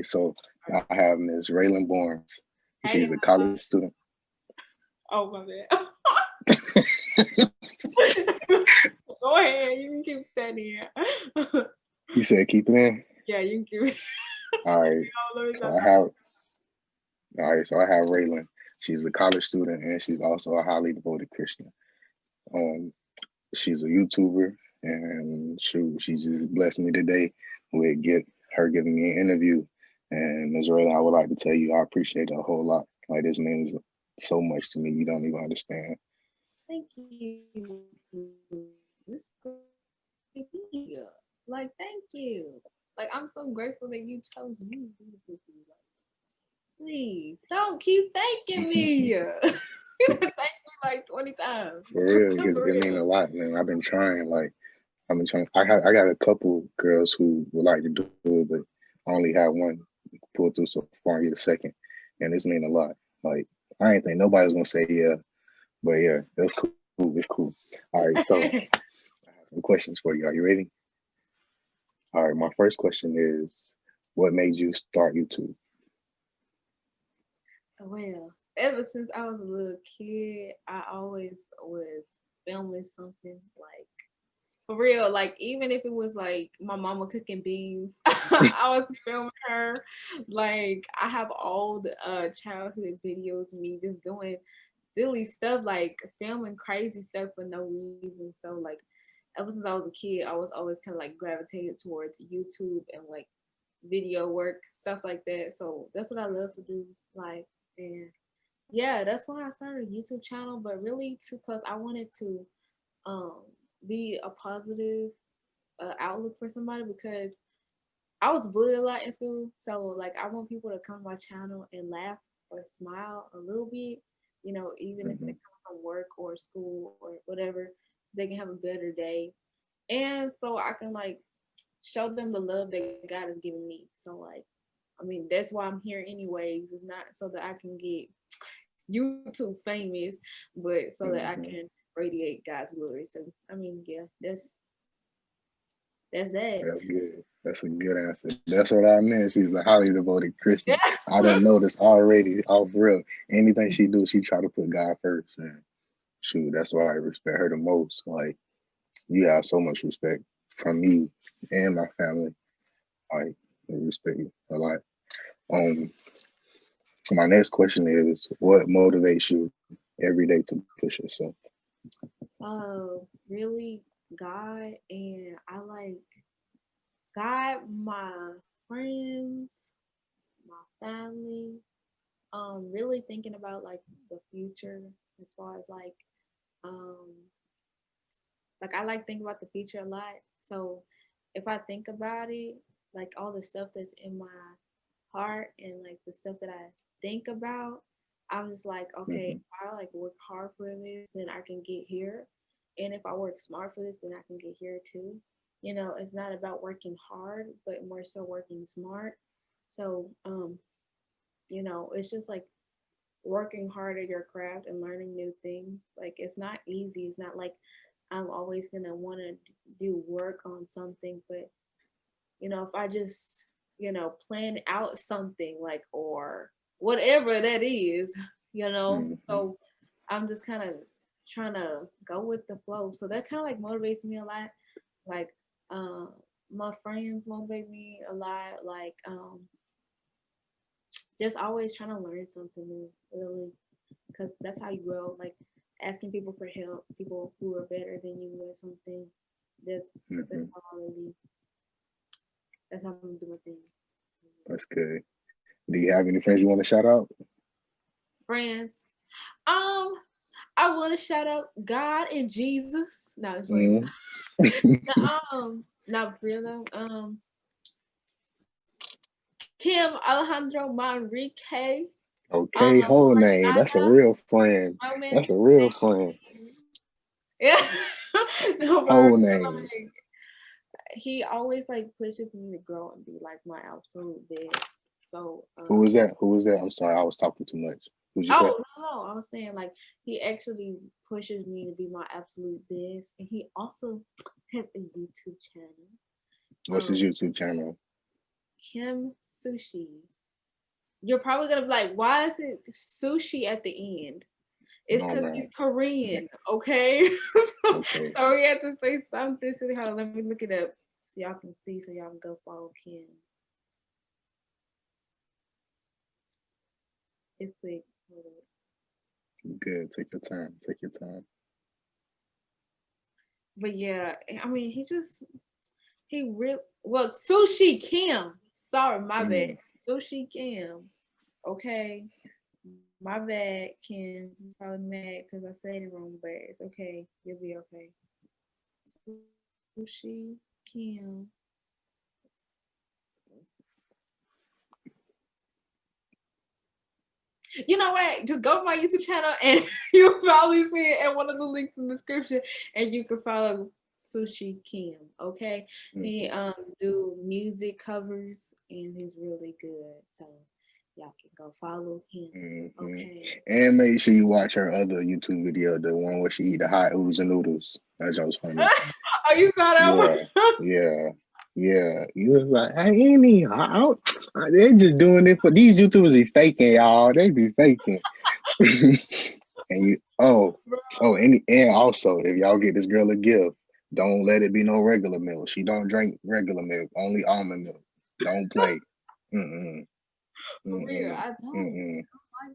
So I have Ms. Raylyn Barnes. Hey, She's a college student. oh my bad. Go ahead, you can keep that in. You said keep it in. Yeah, you can keep it. All right. Let me So stop I talking. have all right. So I have Raylyn. She's a college student and she's also a highly devoted Christian. Um, she's a YouTuber and she just blessed me today with her giving me an interview. And Ms. Raylyn, I would like to tell you I appreciate it a whole lot. Like this means so much to me. You don't even understand. Thank you. This is great. Like, thank you. Like, I'm so grateful that you chose me to do this with you. Like, please don't keep thanking me. Thank me like 20 times. For real, because For it means real. a lot, man. I've been trying. Like I've been trying. I got a couple girls who would like to do it, but I only had one pull through so far and get a second, and this mean a lot. Like I ain't think nobody was gonna say yeah, but yeah, that's cool. It's cool. All right, so I have some questions for you. Are you ready? All right, my first question is, what made you start YouTube? Well, ever since I was a little kid, I always was filming something like for real. Like even if it was like my mama cooking beans, I was filming her. Like I have old childhood videos of me just doing silly stuff, like filming crazy stuff for no reason. So like ever since I was a kid, I was always kind of like gravitated towards YouTube and like video work, stuff like that. So that's what I love to do. Like, and yeah, that's why I started a YouTube channel, but really too, because I wanted to um, be a positive outlook for somebody because I was bullied a lot in school. So, like, I want people to come to my channel and laugh or smile a little bit, even if they Hmm. come from work or school or whatever, so they can have a better day. And so I can, like, show them the love that God has given me. So like, I mean, that's why I'm here anyways. It's not so that I can get YouTube famous, but so that I can Hmm. radiate God's glory. So I mean, yeah, that's that. That's good. That's a good answer. That's what I meant. She's a highly devoted Christian. Yeah. I didn't notice already off real. Anything she do, she try to put God first. And shoot, that's why I respect her the most. Like you have so much respect from me and my family. Like I respect you a lot. Um, my next question is, what motivates you every day to push yourself? Really, God, and I like God, my friends, my family. Really thinking about like the future as far as um like I like thinking about the future a lot. So if I think about it, like all the stuff that's in my heart and like the stuff that I think about, I'm just like, okay, Hmm. if I like work hard for this, then I can get here. And if I work smart for this, then I can get here too. It's not about working hard, but more so working smart. So, it's just like working hard at your craft and learning new things. Like it's not easy. It's not like I'm always gonna want to do work on something, but if I just plan out something like or whatever that is, Hmm. so I'm just kind of trying to go with the flow. So that kind of like motivates me a lot. Like um, my friends motivate me a lot. Like just always trying to learn something new, really, because that's how you grow. Like asking people for help, people who are better than you at something. That's Hmm. how I really. That's how I'm doing my thing. So, That's good. Do you have any friends you want to shout out? friends, um, I want to shout out God and Jesus. No, it's right. Mm. Not real though. Kim Alejandro Manrique. Okay, whole name. That's a Renata real friend. Roman. That's a real friend. Yeah. No, but Whole name. like he always like pushes me to grow and be like my absolute best. So Who was that? Who was that? I'm sorry, I was talking too much. Who'd you say? oh no, I was saying like he actually pushes me to be my absolute best, and he also has a YouTube channel. What's his Um, YouTube channel? Kim Sushi. You're probably gonna be like, why is it sushi at the end? It's No, because no. he's Korean, okay? so, Okay. so we had to say something. So hold on, let me look it up so y'all can see, so y'all can go follow Kim. It's quick. Good. Take your time. Take your time. But yeah, I mean, well, Sushi Kim. Sorry, my bad. Sushi Kim. Okay. My bad, Kim. You're probably mad because I said it wrong, but it's okay. You'll be okay. Sushi Kim. You know what? Just go to my YouTube channel and you'll probably see it at one of the links in the description, and you can follow Sushi Kim. Okay, he do music covers and he's really good. So y'all can go follow him. Okay. And make sure you watch her other YouTube video, the one where she eat the hot oodles and noodles. That was funny. Oh, you saw that one? Yeah. You was like, I ain't even out. They're just doing it for these YouTubers be faking, y'all. They be faking. And and also if y'all get this girl a gift, don't let it be no regular milk. She don't drink regular milk, only almond milk. Don't play. I don't. I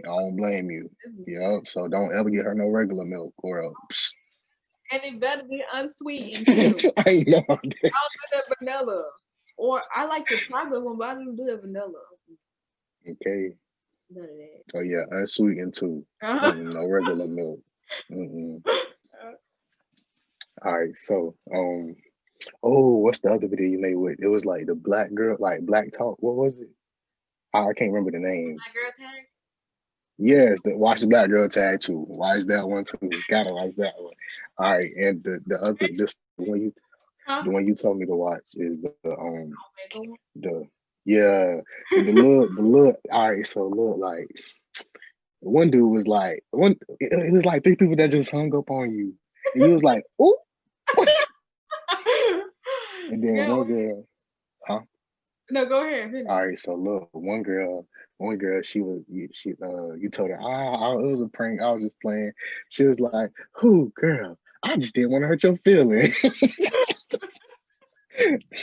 don't blame you. Yep. So don't ever get her no regular milk or else. And it better be unsweetened too. I know. I don't do that vanilla. Or I like the chocolate one, but I don't do that vanilla. Okay. None of that. So yeah, unsweetened too. No regular milk. All right. So what's the other video you made with? It was like the black girl, like Black Talk. What was it? I can't remember the name. Black Girl Tag? Yes, watch the Black Girl Tag too. Watch that one too. Gotta watch that one. All right, and the other the one you told me to watch is the look. All right, so look, like one dude was like it was like 3 people that just hung up on you, and you was like, ooh. And then one girl, huh? No, go ahead. All right, so look, one girl, you told her, it was a prank. I was just playing. She was like, "Who, girl? I just didn't want to hurt your feelings."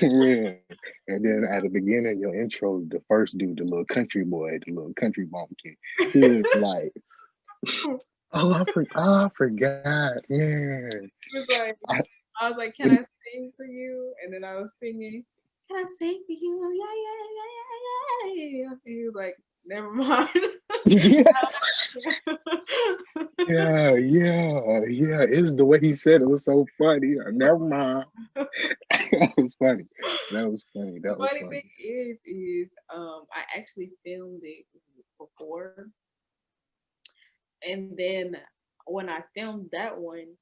Yeah. And then at the beginning of your intro, the first dude, the little country boy, the little country bumpkin, he was like, I forgot, man. He was like, I was like, can I sing for you? And then I was singing, can I sing for you? Yeah. And he was like, never mind. Yeah. It's the way he said it was so funny. Never mind. That was funny. The funny thing is, I actually filmed it before, and then when I filmed that one,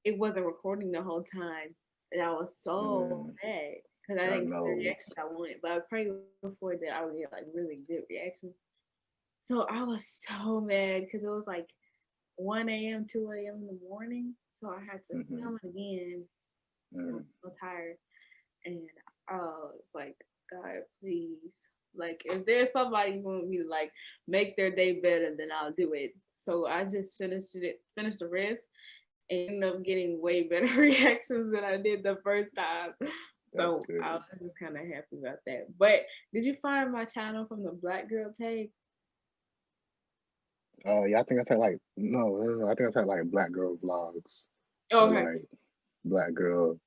it wasn't recording the whole time, and I was so mad because I didn't get the reaction I wanted. But I prayed before that I would get like really good reactions. So I was so mad because it was like 1 a.m., 2 a.m. in the morning. So I had to film it again. I was so tired. And I was like, God, please. Like, if there's somebody who want me to like make their day better, then I'll do it. So I just finished the rest, and ended up getting way better reactions than I did the first time. So I was just kind of happy about that. But did you find my channel from the Black Girl Tag? Yeah, I think I typed like I think I typed like Black Girl Vlogs. Okay. Like Black Girl.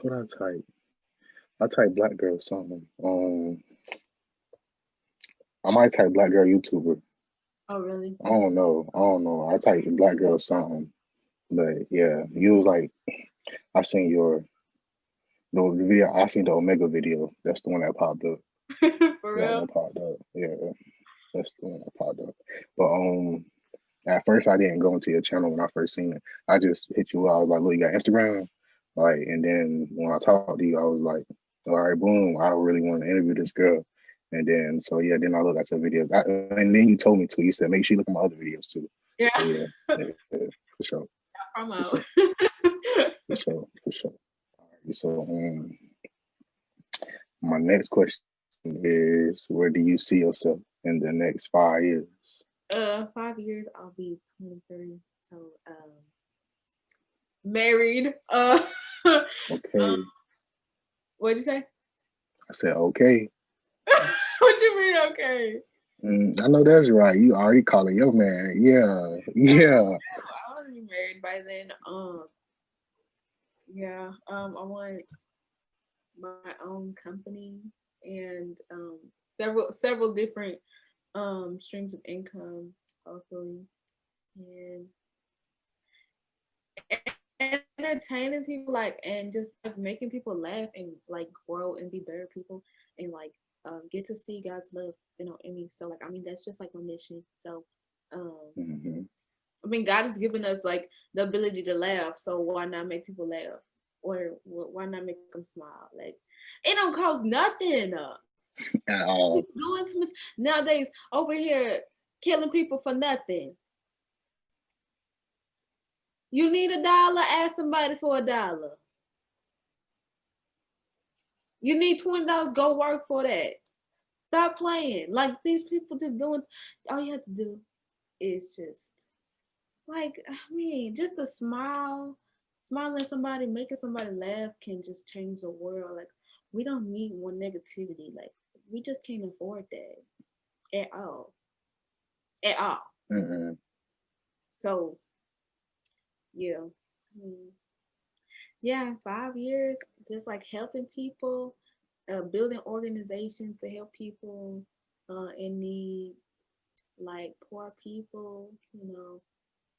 What I type? I type Black Girl something. I might type Black Girl YouTuber. Oh really? I don't know. I typed Black Girl something. But yeah, you was like, I seen the video. I seen the Omega video. That's the one that popped up. For real? That popped up. Yeah, that's the one that popped up. But at first I didn't go into your channel when I first seen it. I just hit you. I was like, look, you got Instagram? Like, and then when I talked to you, I was like, all right, boom, I really want to interview this girl. And then, so yeah, then I looked at your videos. And then you told me to. You said, make sure you look at my other videos too. Yeah. So yeah, for sure. For sure. All right, so My next question is, where do you see yourself in the next 5 years? 5 years, I'll be 23. So, married. Okay. What'd you say? I said, okay. What you mean? Okay. I know that's right. You already calling your man. Yeah. Yeah. I want to be married by then. Yeah. I want my own company and several different streams of income, hopefully, and entertaining people, like, and just like making people laugh and like grow and be better people, and like get to see God's love, in me. So like, I mean, that's just like my mission. So um Hmm. I mean, God has given us like the ability to laugh, so why not make people laugh, or why not make them smile? Like, it don't cost nothing. At all. People doing too much nowadays over here, killing people for nothing. You need $1, ask somebody for $1. You need $20, go work for that. Stop playing. Like, these people just doing, all you have to do is just, like, I mean, just a smile, smiling at somebody, making somebody laugh can just change the world. Like, we don't need more negativity. Like, we just can't afford that at all. At all. Mm-mm. So, yeah. Yeah, 5 years, just like helping people, building organizations to help people in need, like poor people,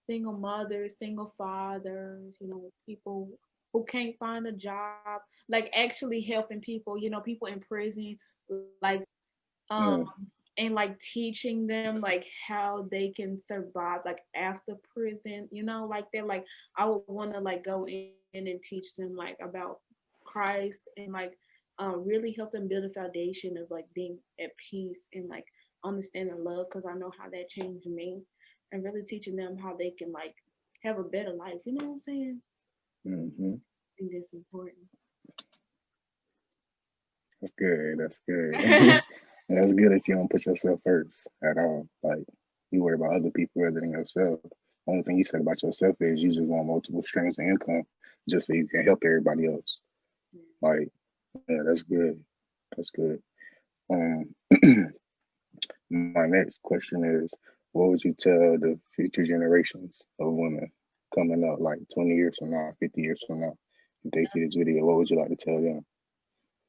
single mothers, single fathers, people who can't find a job, like actually helping people, people in prison, like um Mm. and like teaching them like how they can survive like after prison, like they're like, I would want to like go in and teach them like about Christ, and like really help them build a foundation of like being at peace and like understanding love, because I know how that changed me, and really teaching them how they can like have a better life, you know what I'm saying? Hmm. I think that's important. That's good. That's good. That's good if you don't put yourself first at all. Like, you worry about other people rather than yourself. Only thing you said about yourself is you just want multiple streams of income just so you can help everybody else. Like, yeah, that's good. That's good. Um, my next question is, what would you tell the future generations of women coming up, like 20 years from now, 50 years from now? If they see this video, what would you like to tell them?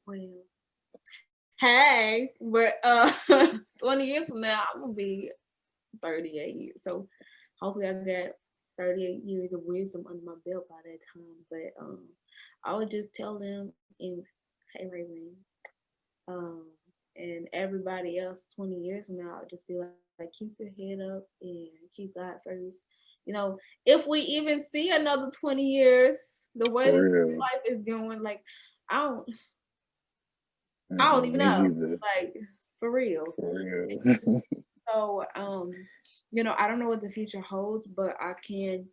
Well, hey, but 20 years from now, I'm gonna be 38. So hopefully I got 38 years of wisdom under my belt by that time. But I would just tell them, in hey Raylyn, um, and everybody else 20 years from now, I would just be like, keep your head up and keep God first. If we even see another 20 years, the way For that real. life is going, like, I don't I don't Mm-mm, even me know. either. Like, for real. For And real. just so I don't know what the future holds, but I can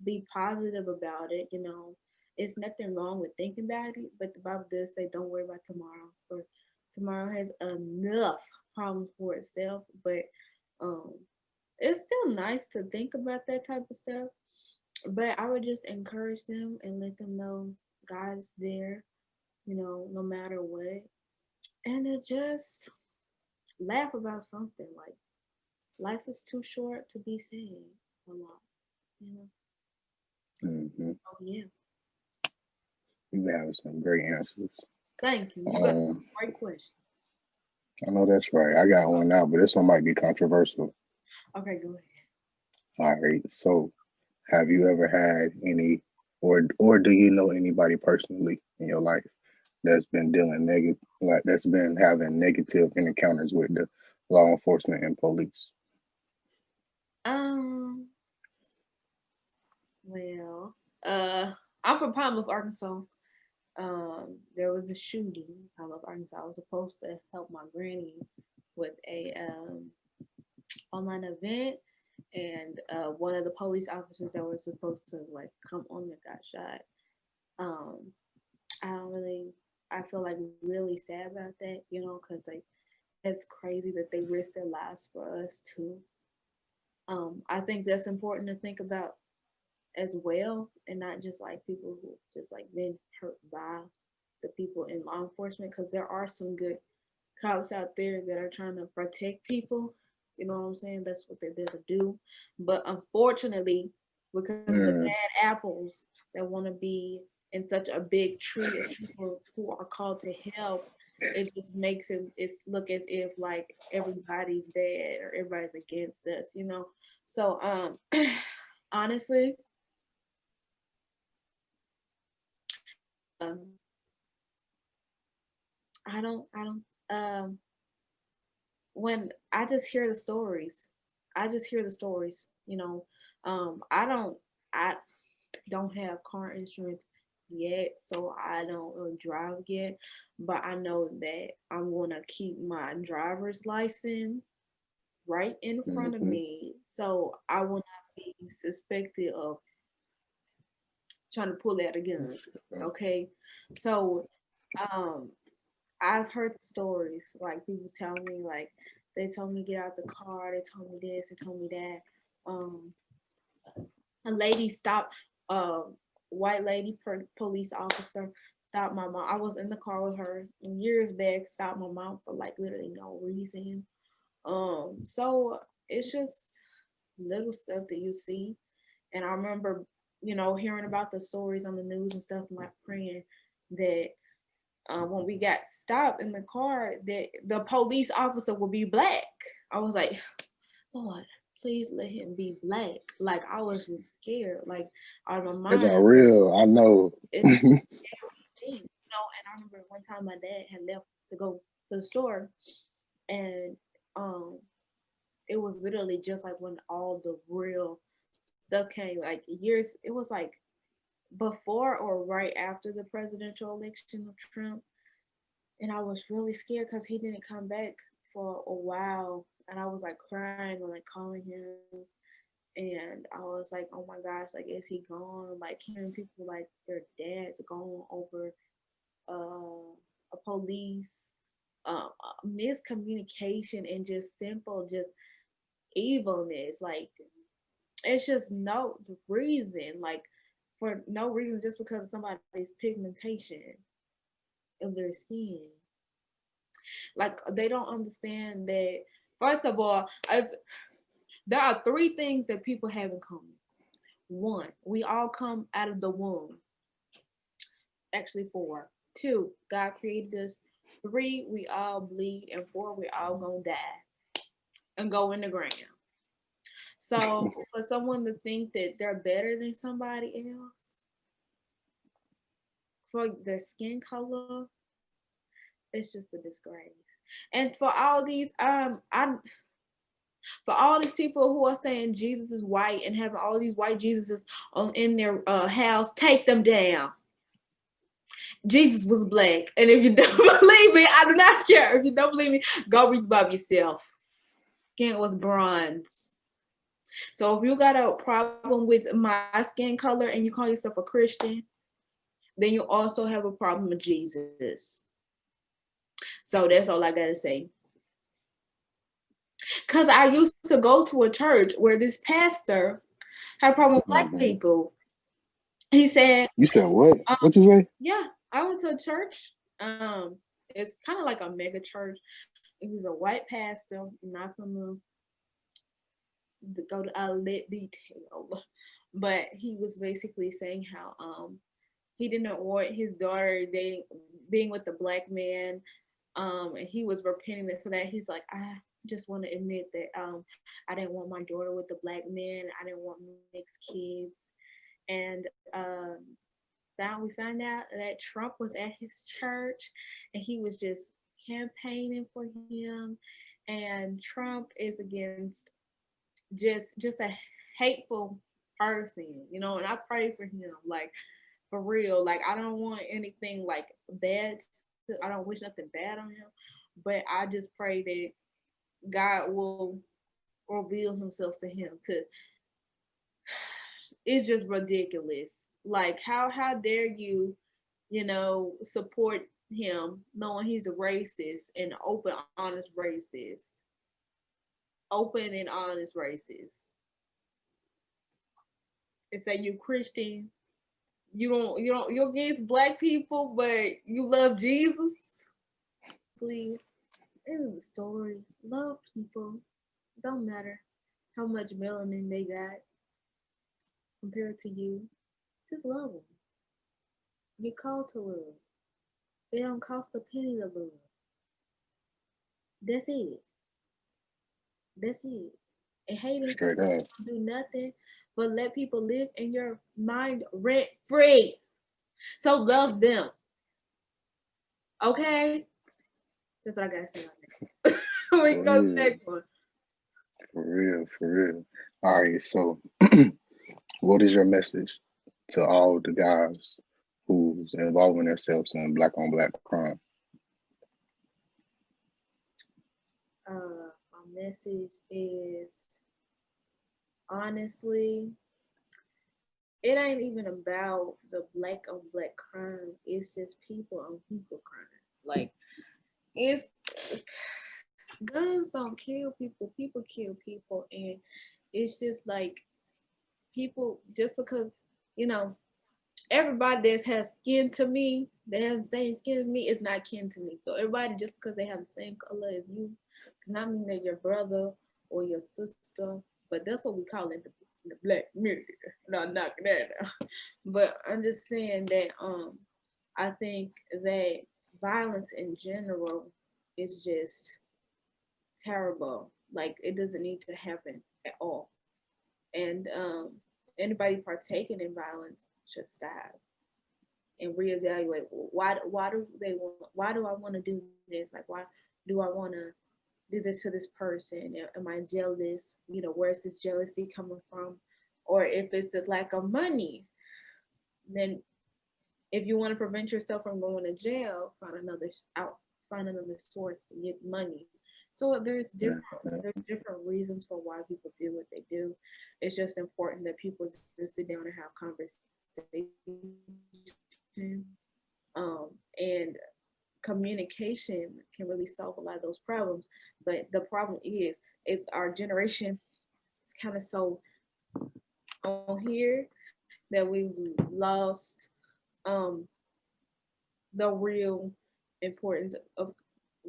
be positive about it. It's nothing wrong with thinking about it, but the Bible does say, don't worry about tomorrow, for tomorrow has enough problems for itself. But um it's still nice to think about that type of stuff. But I would just encourage them and let them know God's there, no matter what. And to just laugh about something. Like, life is too short to be sad a lot, you know? Hmm. Oh, yeah. You have some great answers. Thank you. You got a Um, great question. I know that's right. I got one now, but this one might be controversial. Okay, go ahead. All right. So, have you ever had any, or do you know anybody personally in your life that's been dealing negative, like that's been having negative encounters with the law enforcement and police? Um, well, I'm from Pine Bluff, Arkansas. There was a shooting in Pine Bluff, Arkansas. I was supposed to help my granny with a online event, and one of the police officers that were supposed to like come on there got shot. Um, I don't really. I feel like really sad about that, you know, because like it's crazy that they risk their lives for us too. I think that's important to think about as well, and not just like people who just like been hurt by the people in law enforcement, because there are some good cops out there that are trying to protect people. You know what I'm saying? That's what they're there to do. But unfortunately, because of the Mm, bad apples that want to be in such a big tree of people who are called to help, it just makes it look as if like everybody's bad or everybody's against us, you know. So honestly, um, I don't when I just hear the stories, you know. I I don't have car insurance yet, so I don't really drive yet. But I know that I'm gonna keep my driver's license right in front of mm-hmm. me, so I will not be suspected of trying to pull out a gun. Okay, so um, I've heard stories like people tell me like they told me to get out the car, they told me this, they told me that. Um, a lady stopped, white lady police officer stopped my mom. I was in the car with her years back, stopped my mom for like literally no reason. So it's just little stuff that you see. And I remember, you know, hearing about the stories on the news and stuff, and like praying that when we got stopped in the car, that the police officer would be black. I was like, Lord, please let him be black. Like I was just scared. Like out of my It's on mind, real. I know. it's everything, you know. And I remember one time my dad had left to go to the store, and um, it was literally just like when all the real stuff came. Like years, it was like before or right after the presidential election of Trump, and I was really scared because he didn't come back for a while, and I was like crying and like calling him, and I was like, oh my gosh, like is he gone? Like hearing people like their dads gone over a police miscommunication and just simple just evilness. Like it's just no reason, like for no reason, just because of somebody's pigmentation of their skin. Like they don't understand that. First of all, there are three things that people have in common. One, we all come out of the womb. Actually, four. Two, God created us. Three, we all bleed. And four, we all gonna die and go in the ground. So for someone to think that they're better than somebody else for their skin color, it's just a disgrace. And for all these people who are saying Jesus is white and having all these white Jesuses on in their house, take them down. Jesus was black. And if you don't believe me, I do not care. If you don't believe me, go read about yourself. Skin was bronze. So if you got a problem with my skin color and you call yourself a Christian, then you also have a problem with Jesus. So that's all I gotta say. Cause I used to go to a church where this pastor had a problem with My black bad. people. He said, You said what? um, What you say? yeah, I went to a church. It's kind of like a mega church. He was a white pastor, not from the go to let detail, but he was basically saying how he didn't want his daughter dating being with the black man, and he was repenting for that. He's like, I just want to admit that I didn't want my daughter with the black man. I didn't want mixed kids, and we found out that Trump was at his church, and he was just campaigning for him, and Trump is against just a hateful person, you know. And I pray for him, like for real. Like I don't want anything like bad. I don't wish nothing bad on him, but I just pray that God will reveal Himself to him, because it's just ridiculous. Like how dare you, you know, support him knowing he's a racist and open, honest racist. Open and honest racist. And say you Christian, you're against black people, but you love Jesus. Please. End of the story. Love people. Don't matter how much melanin they got compared to you. Just love them. You're called to love. It don't cost a penny to love. That's it. That's it. And hating Straight up. do nothing but let people live in your mind rent free. So love them. Okay? That's what I gotta say on that. We For go real. next one. For real. For real. All right. So, what is your message to all the guys who's involving themselves in black on black crime? My message is honestly, it ain't even about the black on black crime. It's just people on people crime. Like it's guns don't kill people. People kill people, and it's just like people just because you know everybody that has skin to me, that has the same skin as me, is not kin to me. So everybody just because they have the same color as you does not mean they're your brother or your sister. But that's what we call it, the black community. Not knocking that down. But I'm just saying that I think that violence in general is just terrible. Like it doesn't need to happen at all. And anybody partaking in violence should stop and reevaluate why do they want, why do I want to do this, like why do I want to do this to this person, am I jealous, where's this jealousy coming from, or if it's a lack of money, then if you want to prevent yourself from going to jail, find another source to get money. So there's different reasons for why people do what they do. It's just important that people just sit down and have conversations. And communication can really solve a lot of those problems. But the problem is our generation is kind of so on here that we've lost the real importance of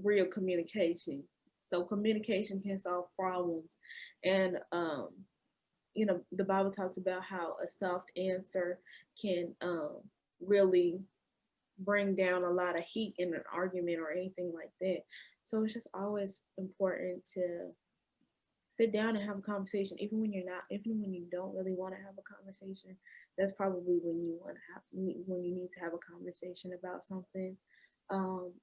real communication. So communication can solve problems. And the Bible talks about how a soft answer can really bring down a lot of heat in an argument or anything like that. So it's just always important to sit down and have a conversation, even when you don't really want to have a conversation. That's probably when you need to have a conversation about something.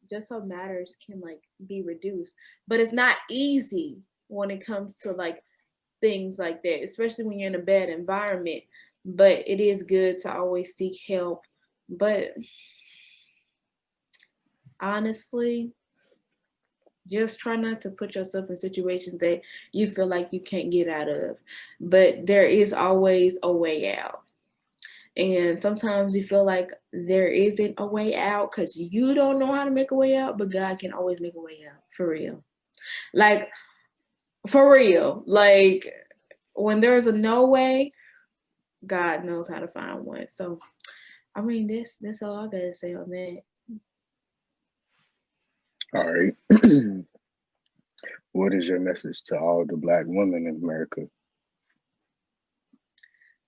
Just so matters can be reduced. But it's not easy when it comes to things like that, especially when you're in a bad environment. But it is good to always seek help. But honestly, just try not to put yourself in situations that you feel like you can't get out of. But there is always a way out. And sometimes you feel like there isn't a way out because you don't know how to make a way out, but God can always make a way out, for real. For real. When there's a no way, God knows how to find one. So, I mean, that's all I gotta say on that. All right. What is your message to all the black women in America?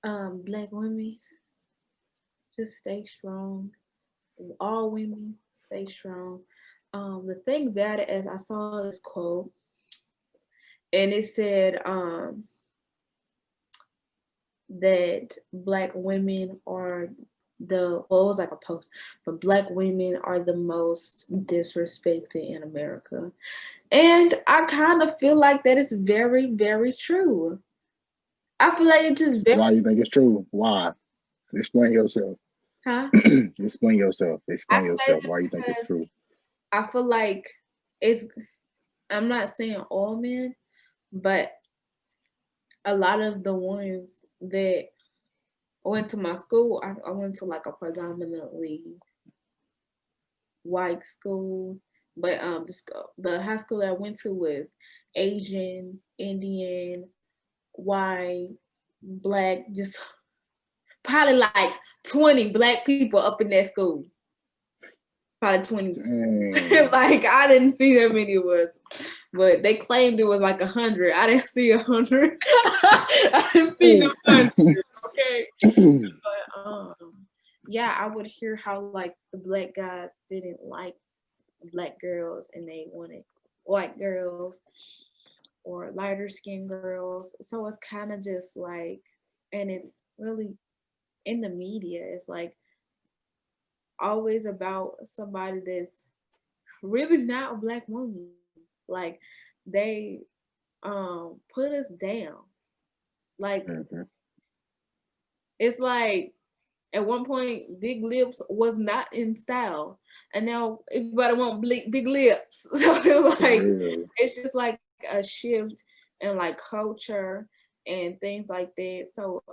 Black women, just stay strong. All women, stay strong. The thing about it is I saw this quote and it said that black women are it was like a post, but black women are the most disrespected in America. And I kind of feel like that is very, very true. I feel like it's just very... Why you think it's true? Why? Explain yourself. Huh? Explain yourself. Explain yourself. Why you think it's true? I feel like I'm not saying all men, but a lot of the ones that went to my school, I went to a predominantly white school, but the high school that I went to was Asian, Indian, white, black, just probably like 20 black people up in that school. Probably 20. Like I didn't see that many of us, but they claimed it was like 100. I didn't see 100. I didn't see no 100. Okay, but yeah, I would hear how like the black guys didn't like black girls and they wanted white girls or lighter skinned girls. So it's kind of just like, and it's really in the media. It's like always about somebody that's really not a black woman. Like they put us down. Like it's like at one point big lips was not in style, and now everybody want big lips. So it's like it's just like a shift in like culture and things like that. So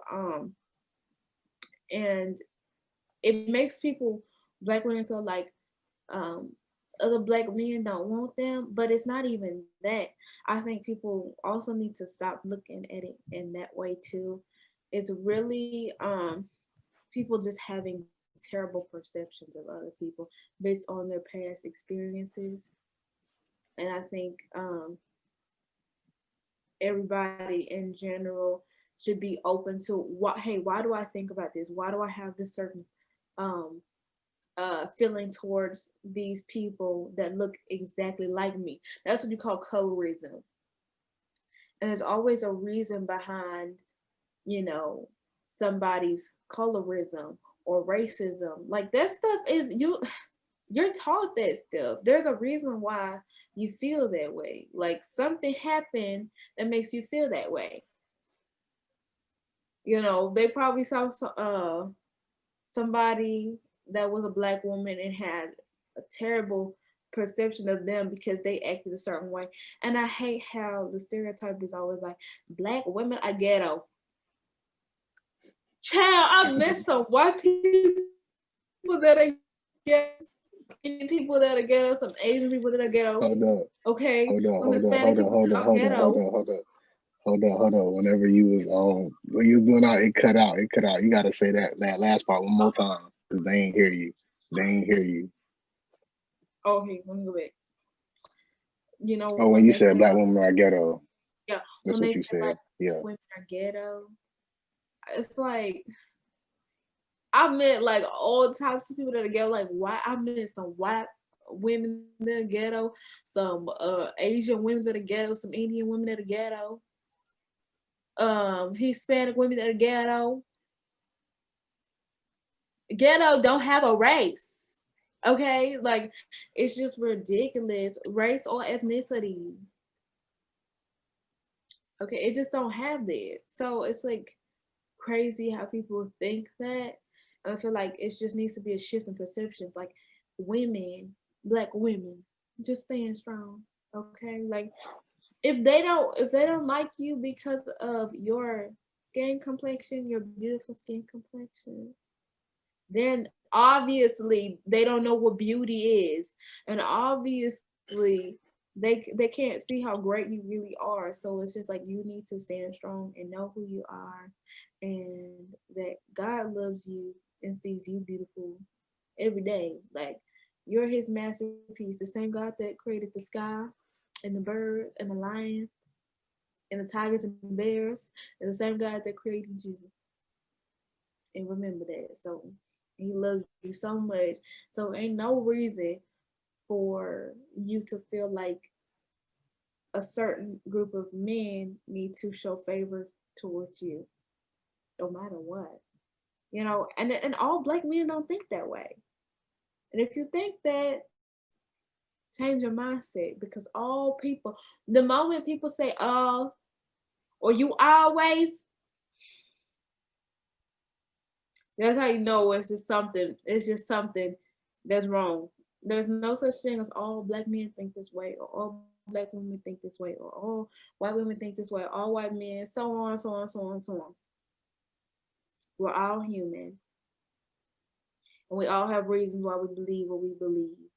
and it makes people, black women, feel like other black men don't want them, but it's not even that. I think people also need to stop looking at it in that way too. It's really people just having terrible perceptions of other people based on their past experiences. And I think everybody in general should be open to what, hey, why do I think about this? Why do I have this certain feeling towards these people that look exactly like me? That's what you call colorism. And there's always a reason behind, you know, somebody's colorism or racism. Like that stuff is you're taught that stuff. There's a reason why you feel that way. Like something happened that makes you feel that way. You know, they probably saw somebody that was a black woman and had a terrible perception of them because they acted a certain way. And I hate how the stereotype is always like black women are ghetto. Child, I met some white people that are ghetto, people that are ghetto, some Asian people that are ghetto. Okay. Hold on. Whenever you was when you was doing out, it cut out. You gotta say that last part one more time. Because they ain't hear you. Okay, let me go back. You know, when you said black women are ghetto. Yeah. That's what you said. Like, women are ghetto. It's like I met like all types of people that are ghetto. Like why I met some white women that are ghetto, some Asian women that are ghetto, some Indian women that are ghetto, Hispanic women that are ghetto. Ghetto don't have a race. Okay, like it's just ridiculous. Race or ethnicity. Okay, it just don't have that. So it's like crazy how people think that. And I feel like it just needs to be a shift in perceptions. Like women, black women, just staying strong. Okay, like if they don't like you because of your skin complexion, your beautiful skin complexion, then obviously they don't know what beauty is, and obviously they can't see how great you really are. So it's just like you need to stand strong and know who you are, and that God loves you and sees you beautiful every day. Like you're his masterpiece, the same God that created the sky and the birds and the lions and the tigers and the bears is the same God that created you. And remember that. So he loves you so much. So ain't no reason for you to feel like a certain group of men need to show favor towards you, no matter what. You know, and all black men don't think that way. And if you think that, change your mindset, because all people, the moment people say or you always, that's how you know it's just something that's wrong. There's no such thing as all black men think this way, or all black women think this way, or all white women think this way, all white men, so on, so on, so on, so on. We're all human. And we all have reasons why we believe what we believe.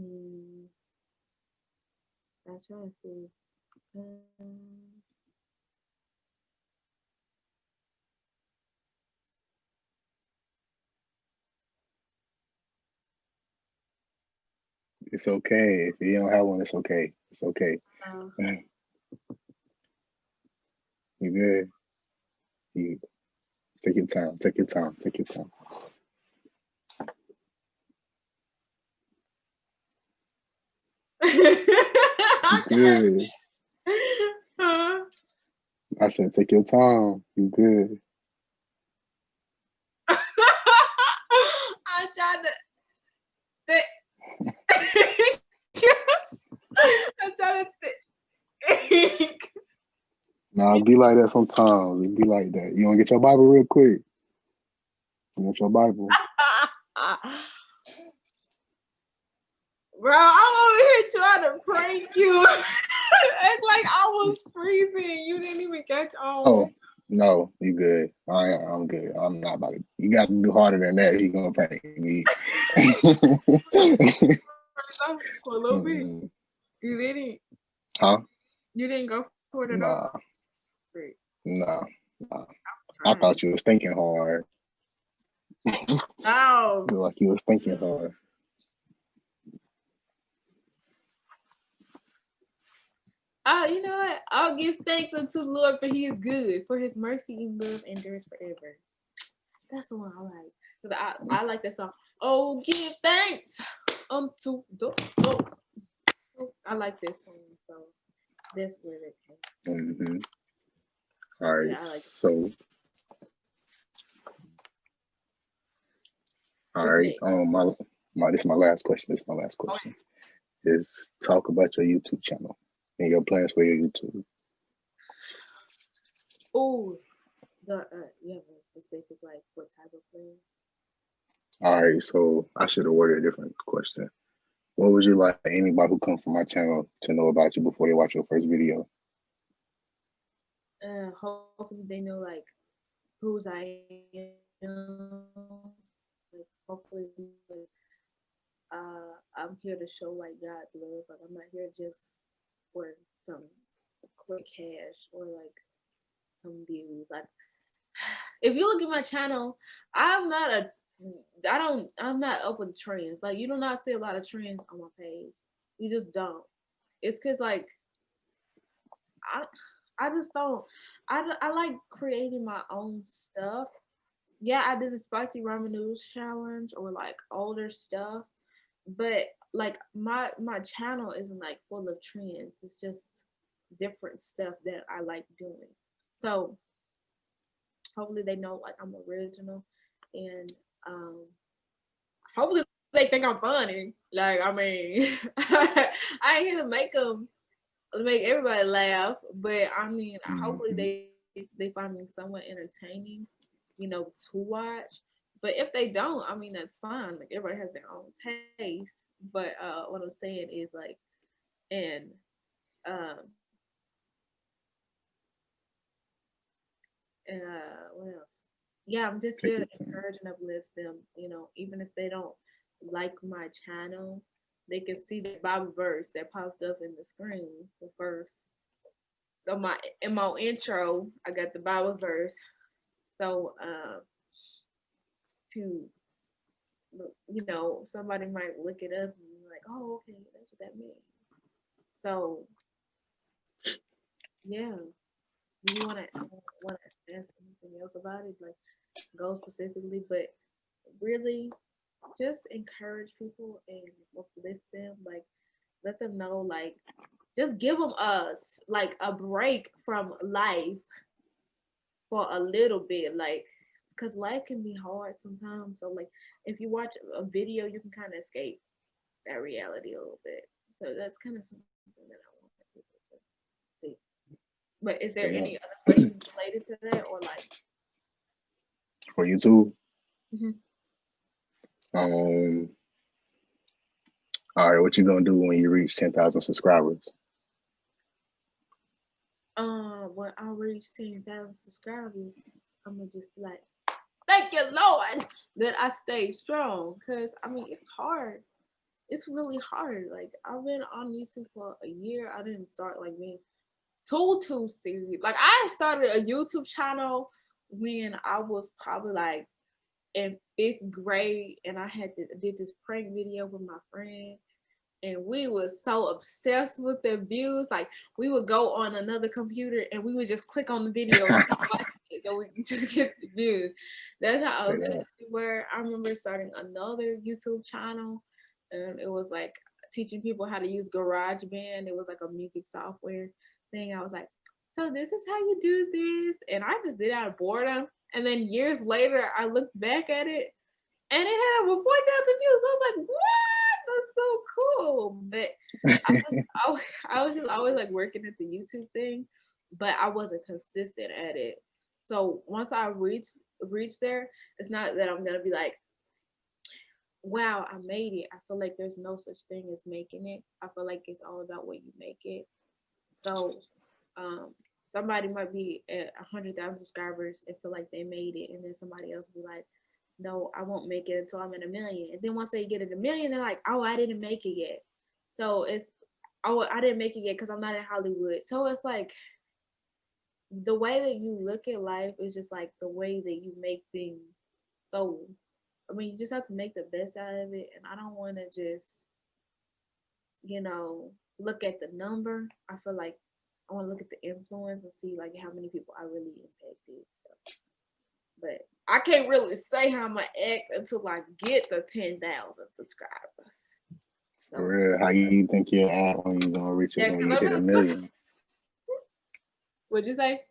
Mm, I'm trying to see. It's okay. If you don't have one, it's okay. It's okay. Uh, You good? You take your time. Take your time. Take your time. You good. huh? I said, take your time. You good. I tried to think. I tried to think. Nah, it be like that sometimes. It be like that. You want to get your Bible real quick? You want your Bible? Bro, I'm over here trying to prank you. Act like I was freezing. You didn't even catch Oh, on. no, you good. I'm good. I'm not about to. You got to do harder than that. You gonna prank me? For a little bit. Mm-mm. You didn't. Huh? You didn't go for it at all. Nah, Sweet. nah, nah. I Trying. thought you was thinking hard. Oh. Feel like you was thinking hard. Oh, you know what? I'll give thanks unto the Lord, for He is good, for His mercy and love endures forever. That's the one I like. Cause I like that song. Oh, give thanks unto the Lord. I like this song, so that's where it came. Mm-hmm. So All yeah, right. I like. So, all What's right. next? This is my last question. This is my last Okay. question. Is talk about your YouTube channel and your plans for your YouTube. Oh, you have a specific like what type of play? All right. So I should have worded a different question. What would you like anybody who comes from my channel to know about you before they watch your first video? Hopefully they know like whose I am. Like hopefully like, I'm here to show like God's love. Like I'm not here just for some quick cash or like some views. Like if you look at my channel, I'm not a I'm not up with trends. Like you do not see a lot of trends on my page. You just don't. It's cause like I I just don't I like creating my own stuff. Yeah, I did the spicy ramen noodles challenge or like older stuff, but like my channel isn't like full of trends. It's just different stuff that I like doing. So hopefully they know like I'm original, and um hopefully they think I'm funny. Like I mean, I ain't here to make everybody laugh, but I mean, hopefully Mm-hmm. they find me somewhat entertaining, to watch. But if they don't, I mean that's fine. Like everybody has their own taste. But what I'm saying is like, and um, what else? Yeah, I'm just Take here your to time. encourage and uplift them. Even if they don't like my channel, they can see the Bible verse that popped up in the screen, the first in my intro. I got the Bible verse, so to somebody might look it up and be like, oh, okay, that's what that means. So yeah, do you want to ask anything else about it, like go specifically, but really just encourage people and uplift them, like let them know, like just give them us like a break from life for a little bit, like because life can be hard sometimes. So like if you watch a video, you can kind of escape that reality a little bit. So that's kind of something that I want people to see. But is there Yeah. any other questions related to that, or like? For YouTube. Mhm. Um. All right. What you gonna do when you reach 10,000 subscribers? When I reach 10,000 subscribers, I'm gonna just be like, thank you, Lord, that I stay strong. Cause I mean, it's hard. it's really hard. Like I've been on YouTube for a year. I didn't start like being too serious. Like I started a YouTube channel when I was probably like in 5th grade, and I did this prank video with my friend, and we were so obsessed with the views. Like we would go on another computer and we would just click on the video and keep watching it so we can just get the views. That's how obsessed we were. I remember starting another YouTube channel, and it was like teaching people how to use GarageBand. It was like a music software thing. I was like, so this is how you do this, and I just did it out of boredom. And then years later, I looked back at it, and it had over 4,000 views. I was like, what? That's so cool. But I was just always like working at the YouTube thing, but I wasn't consistent at it. So once I reach there, it's not that I'm gonna be like, wow, I made it. I feel like there's no such thing as making it. I feel like it's all about what you make it. So somebody might be at 100,000 subscribers and feel like they made it, and then somebody else be like, no, I won't make it until I'm at 1,000,000. And then once they get at 1,000,000, they're like, oh, I didn't make it yet. So it's, oh, I didn't make it yet because I'm not in Hollywood. So it's like the way that you look at life is just like the way that you make things. So I mean, you just have to make the best out of it. And I don't want to just, look at the number. I feel like I want to look at the influence and see like how many people I really impacted. So, but I can't really say how I'm gonna act until I get the 10,000 subscribers. So, for real, how you think you'll act when you're gonna reach it, when you hit 1,000,000? What'd you say?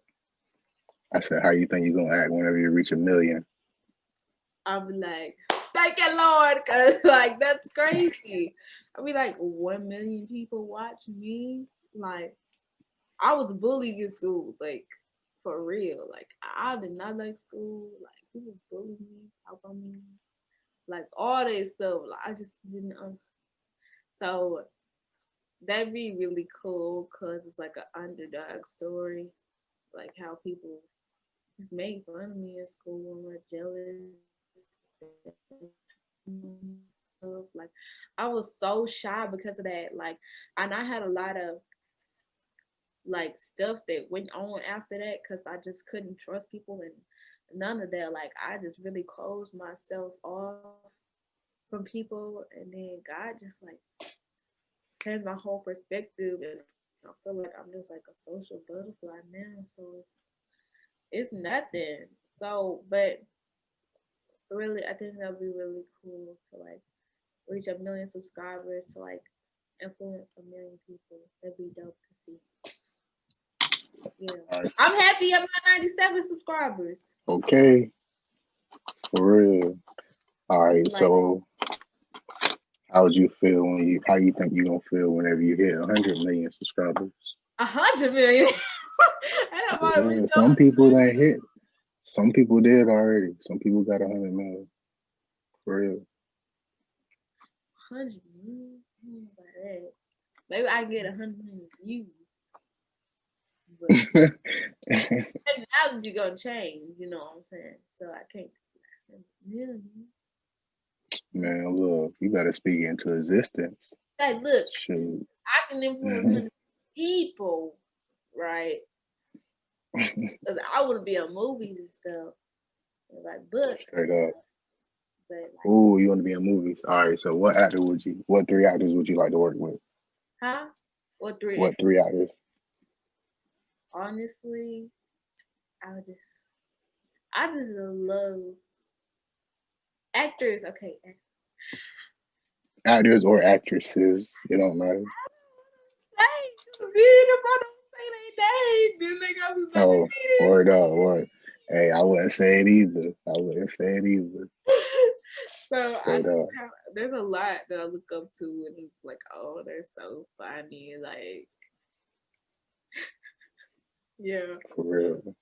I said, how you think you're gonna act whenever you reach 1,000,000? I'll be like, thank you, Lord, because like that's crazy. I'll be like, 1,000,000 people watch me. Like, I was bullied in school, like for real. Like, I did not like school. Like, people bullied me, talk on me, like all that stuff. Like, I just didn't. So that'd be really cool because it's like an underdog story, like how people just made fun of me in school and were jealous. Like I was so shy because of that. Like, and I had a lot of like stuff that went on after that because I just couldn't trust people and none of that. Like I just really closed myself off from people, and then God just like changed my whole perspective, and I feel like I'm just like a social butterfly now. So it's nothing. So, but really, I think that'd be really cool to like reach 1,000,000 subscribers, to like influence 1,000,000 people. That'd be dope to see. Yeah, I'm happy at my 97 subscribers. Okay, for real. All right, like, so how would you feel how you think you're gonna feel whenever you hit 100,000,000 subscribers? 100,000,000. Yeah, some people that hit. Some people did already. Some people got 100,000,000. For real. 100,000,000. Maybe I get 100,000,000 views. But now you're gonna change, you know what I'm saying? So I can't. Man, look, you gotta speak into existence. Hey, look, shoot. I can influence 100 people, right? Because I want to be in movies and stuff, like books. Straight up. Like, oh, you want to be in movies? All right. So, what 3 actors would you like to work with? Huh? What 3? What 3 actors? Honestly, I just love actors. Okay. Actors or actresses, it don't matter. Oh, word up, word. Hey, I wouldn't say it either. So there's a lot that I look up to, and it's like, oh, they're so funny. Like, yeah. For real.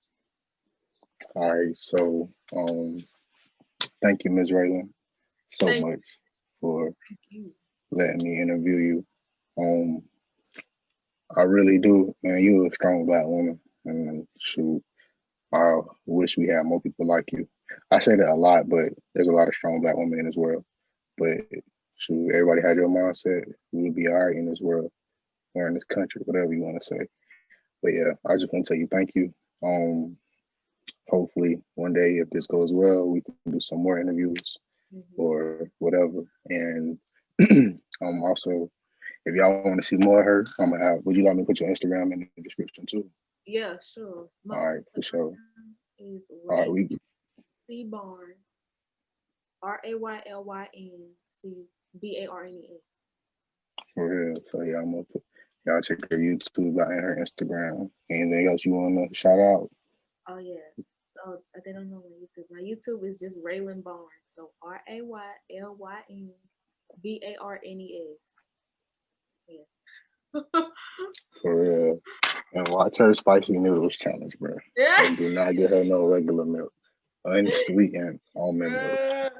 All right, so thank you, Ms. Raylyn, so much for letting me interview you. I really do, man. You're a strong Black woman, and shoot, I wish we had more people like you. I say that a lot, but there's a lot of strong Black women in this world. But shoot, everybody had your mindset, we'll be all right in this world or in this country, whatever you want to say. But yeah, I just want to tell you thank you. Um, Hopefully one day, if this goes well, we can do some more interviews Mm-hmm. or whatever. And also, if y'all want to see more of her, I'm gonna have. Would you like me to put your Instagram in the description too? Yeah, sure. My All right, for sure. Instagram is All right, we C Barn, RaylynCBarnes. for real. So yeah, I'm gonna put y'all check her YouTube out and her Instagram. Anything else you wanna shout out? Oh yeah. Oh, they don't know my YouTube. My YouTube is just Raylyn Barnes. So RaylynBarnes. Yeah. For real. And watch her spicy noodles challenge, bro. Yeah. And do not get her no regular milk. Unsweetened almond milk.